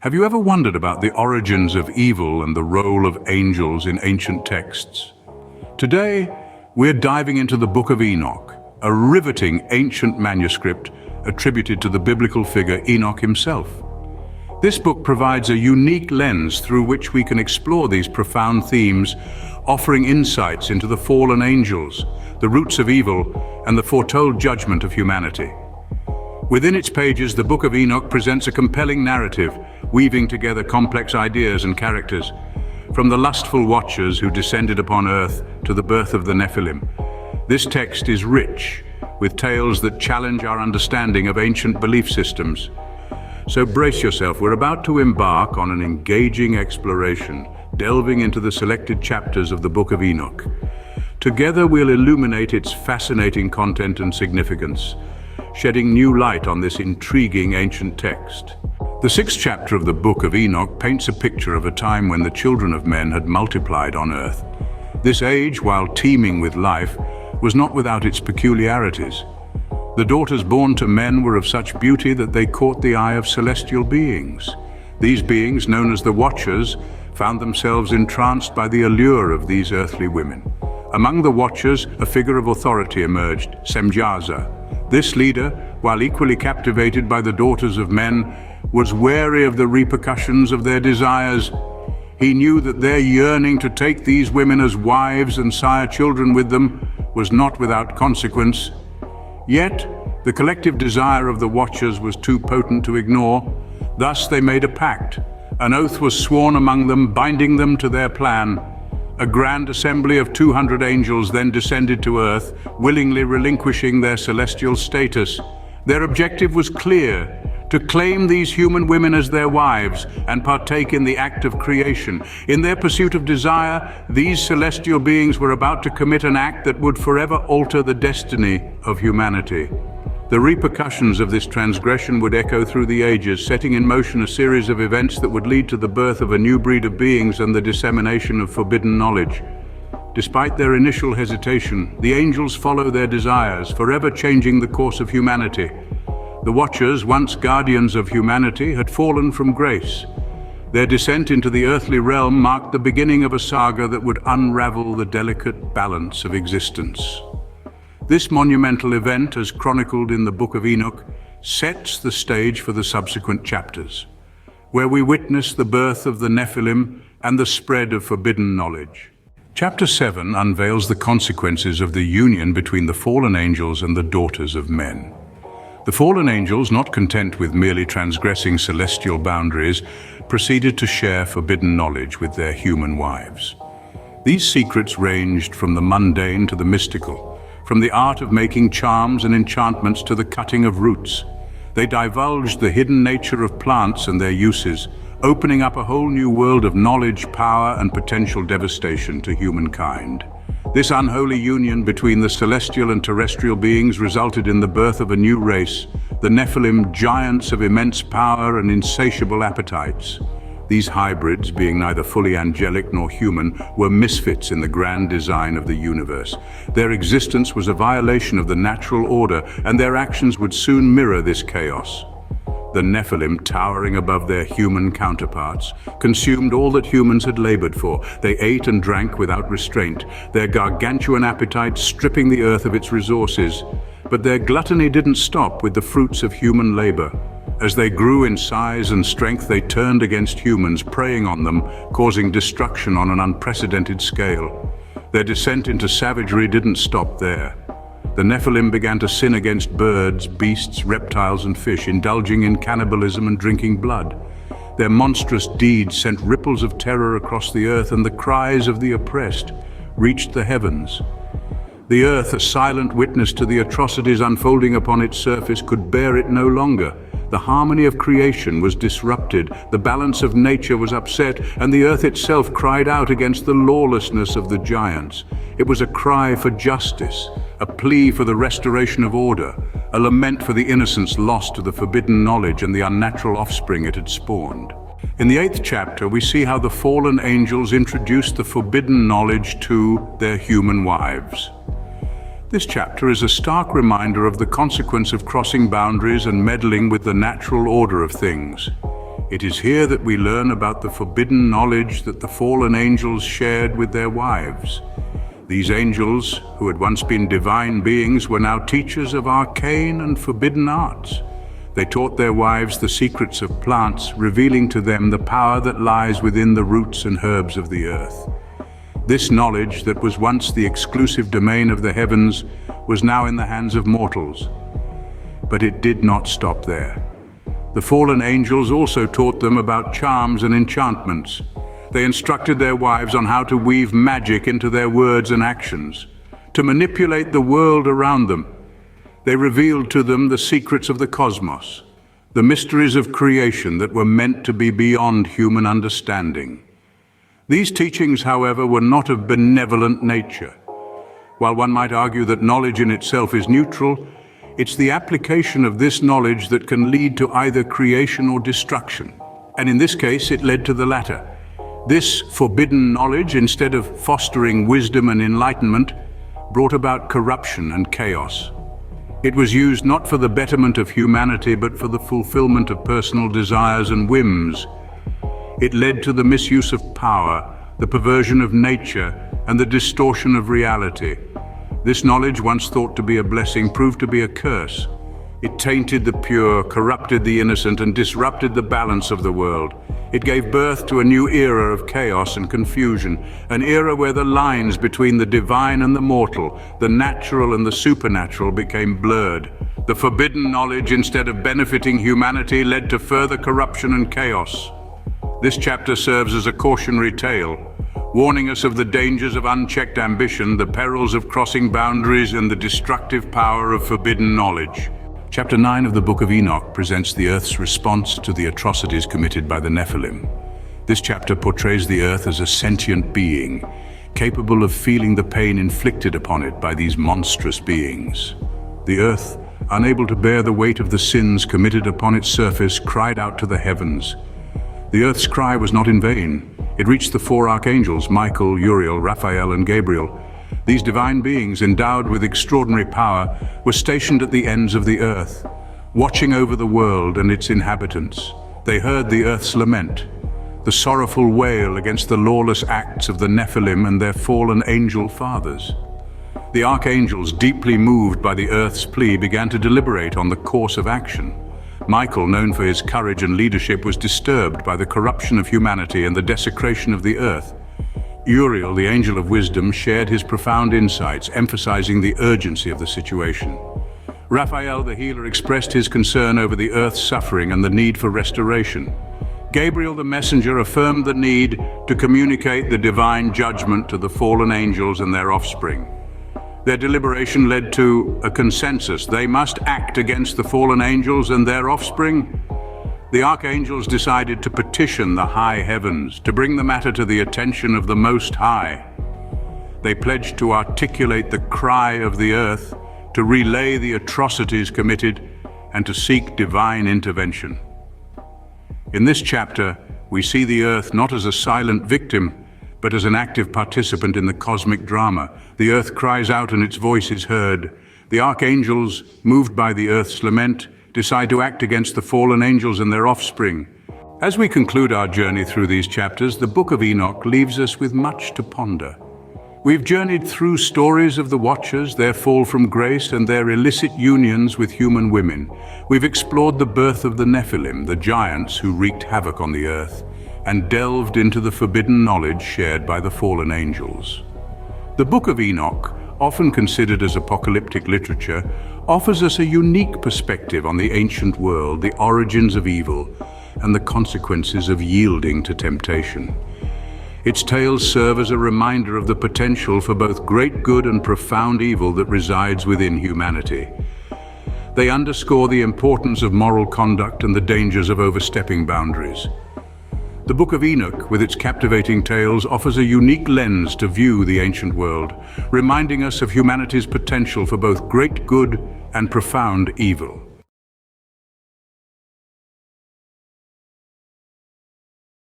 Have you ever wondered about the origins of evil and the role of angels in ancient texts? Today, we're diving into the Book of Enoch, a riveting ancient manuscript attributed to the biblical figure Enoch himself. This book provides a unique lens through which we can explore these profound themes, offering insights into the fallen angels, the roots of evil, and the foretold judgment of humanity. Within its pages, the Book of Enoch presents a compelling narrative, weaving together complex ideas and characters. From the lustful watchers who descended upon earth to the birth of the Nephilim, this text is rich with tales that challenge our understanding of ancient belief systems. So brace yourself, we're about to embark on an engaging exploration, delving into the selected chapters of the Book of Enoch. Together we'll illuminate its fascinating content and significance, shedding new light on this intriguing ancient text. The sixth chapter of the Book of Enoch paints a picture of a time when the children of men had multiplied on earth. This age, while teeming with life, was not without its peculiarities. The daughters born to men were of such beauty that they caught the eye of celestial beings. These beings, known as the Watchers, found themselves entranced by the allure of these earthly women. Among the Watchers, a figure of authority emerged, Semjaza. This leader, while equally captivated by the daughters of men, was wary of the repercussions of their desires. He knew that their yearning to take these women as wives and sire children with them was not without consequence. Yet, the collective desire of the Watchers was too potent to ignore. Thus they made a pact. An oath was sworn among them, binding them to their plan. A grand assembly of 200 angels then descended to earth, willingly relinquishing their celestial status. Their objective was clear: to claim these human women as their wives and partake in the act of creation. In their pursuit of desire, these celestial beings were about to commit an act that would forever alter the destiny of humanity. The repercussions of this transgression would echo through the ages, setting in motion a series of events that would lead to the birth of a new breed of beings and the dissemination of forbidden knowledge. Despite their initial hesitation, the angels follow their desires, forever changing the course of humanity. The Watchers, once guardians of humanity, had fallen from grace. Their descent into the earthly realm marked the beginning of a saga that would unravel the delicate balance of existence. This monumental event, as chronicled in the Book of Enoch, sets the stage for the subsequent chapters, where we witness the birth of the Nephilim and the spread of forbidden knowledge. Chapter 7 unveils the consequences of the union between the fallen angels and the daughters of men. The fallen angels, not content with merely transgressing celestial boundaries, proceeded to share forbidden knowledge with their human wives. These secrets ranged from the mundane to the mystical, from the art of making charms and enchantments to the cutting of roots. They divulged the hidden nature of plants and their uses, opening up a whole new world of knowledge, power, and potential devastation to humankind. This unholy union between the celestial and terrestrial beings resulted in the birth of a new race, the Nephilim, giants of immense power and insatiable appetites. These hybrids, being neither fully angelic nor human, were misfits in the grand design of the universe. Their existence was a violation of the natural order, and their actions would soon mirror this chaos. The Nephilim, towering above their human counterparts, consumed all that humans had labored for. They ate and drank without restraint, their gargantuan appetites stripping the earth of its resources. But their gluttony didn't stop with the fruits of human labor. As they grew in size and strength, they turned against humans, preying on them, causing destruction on an unprecedented scale. Their descent into savagery didn't stop there. The Nephilim began to sin against birds, beasts, reptiles, and fish, indulging in cannibalism and drinking blood. Their monstrous deeds sent ripples of terror across the earth, and the cries of the oppressed reached the heavens. The earth, a silent witness to the atrocities unfolding upon its surface, could bear it no longer. The harmony of creation was disrupted, the balance of nature was upset, and the earth itself cried out against the lawlessness of the giants. It was a cry for justice, a plea for the restoration of order, a lament for the innocents lost to the forbidden knowledge and the unnatural offspring it had spawned. In the 8th chapter, we see how the fallen angels introduced the forbidden knowledge to their human wives. This chapter is a stark reminder of the consequence of crossing boundaries and meddling with the natural order of things. It is here that we learn about the forbidden knowledge that the fallen angels shared with their wives. These angels, who had once been divine beings, were now teachers of arcane and forbidden arts. They taught their wives the secrets of plants, revealing to them the power that lies within the roots and herbs of the earth. This knowledge that was once the exclusive domain of the heavens was now in the hands of mortals. But it did not stop there. The fallen angels also taught them about charms and enchantments. They instructed their wives on how to weave magic into their words and actions, to manipulate the world around them. They revealed to them the secrets of the cosmos, the mysteries of creation that were meant to be beyond human understanding. These teachings, however, were not of benevolent nature. While one might argue that knowledge in itself is neutral, it's the application of this knowledge that can lead to either creation or destruction. And in this case, it led to the latter. This forbidden knowledge, instead of fostering wisdom and enlightenment, brought about corruption and chaos. It was used not for the betterment of humanity, but for the fulfillment of personal desires and whims. It led to the misuse of power, the perversion of nature, and the distortion of reality. This knowledge, once thought to be a blessing, proved to be a curse. It tainted the pure, corrupted the innocent, and disrupted the balance of the world. It gave birth to a new era of chaos and confusion, an era where the lines between the divine and the mortal, the natural and the supernatural, became blurred. The forbidden knowledge, instead of benefiting humanity, led to further corruption and chaos. This chapter serves as a cautionary tale, warning us of the dangers of unchecked ambition, the perils of crossing boundaries, and the destructive power of forbidden knowledge. Chapter 9 of the Book of Enoch presents the earth's response to the atrocities committed by the Nephilim. This chapter portrays the earth as a sentient being, capable of feeling the pain inflicted upon it by these monstrous beings. The earth, unable to bear the weight of the sins committed upon its surface, cried out to the heavens. The earth's cry was not in vain. It reached the four archangels, Michael, Uriel, Raphael, and Gabriel. These divine beings, endowed with extraordinary power, were stationed at the ends of the earth, watching over the world and its inhabitants. They heard the earth's lament, the sorrowful wail against the lawless acts of the Nephilim and their fallen angel fathers. The archangels, deeply moved by the earth's plea, began to deliberate on the course of action. Michael, known for his courage and leadership, was disturbed by the corruption of humanity and the desecration of the earth. Uriel, the angel of wisdom, shared his profound insights, emphasizing the urgency of the situation. Raphael, the healer, expressed his concern over the earth's suffering and the need for restoration. Gabriel, the messenger, affirmed the need to communicate the divine judgment to the fallen angels and their offspring. Their deliberation led to a consensus. They must act against the fallen angels and their offspring. The archangels decided to petition the high heavens, to bring the matter to the attention of the Most High. They pledged to articulate the cry of the earth, to relay the atrocities committed, and to seek divine intervention. In this chapter, we see the earth not as a silent victim, but as an active participant in the cosmic drama. The earth cries out and its voice is heard. The archangels, moved by the earth's lament, decide to act against the fallen angels and their offspring. As we conclude our journey through these chapters, the Book of Enoch leaves us with much to ponder. We've journeyed through stories of the Watchers, their fall from grace, and their illicit unions with human women. We've explored the birth of the Nephilim, the giants who wreaked havoc on the earth, and delved into the forbidden knowledge shared by the fallen angels. The Book of Enoch, often considered as apocalyptic literature, offers us a unique perspective on the ancient world, the origins of evil, and the consequences of yielding to temptation. Its tales serve as a reminder of the potential for both great good and profound evil that resides within humanity. They underscore the importance of moral conduct and the dangers of overstepping boundaries. The Book of Enoch, with its captivating tales, offers a unique lens to view the ancient world, reminding us of humanity's potential for both great good and profound evil.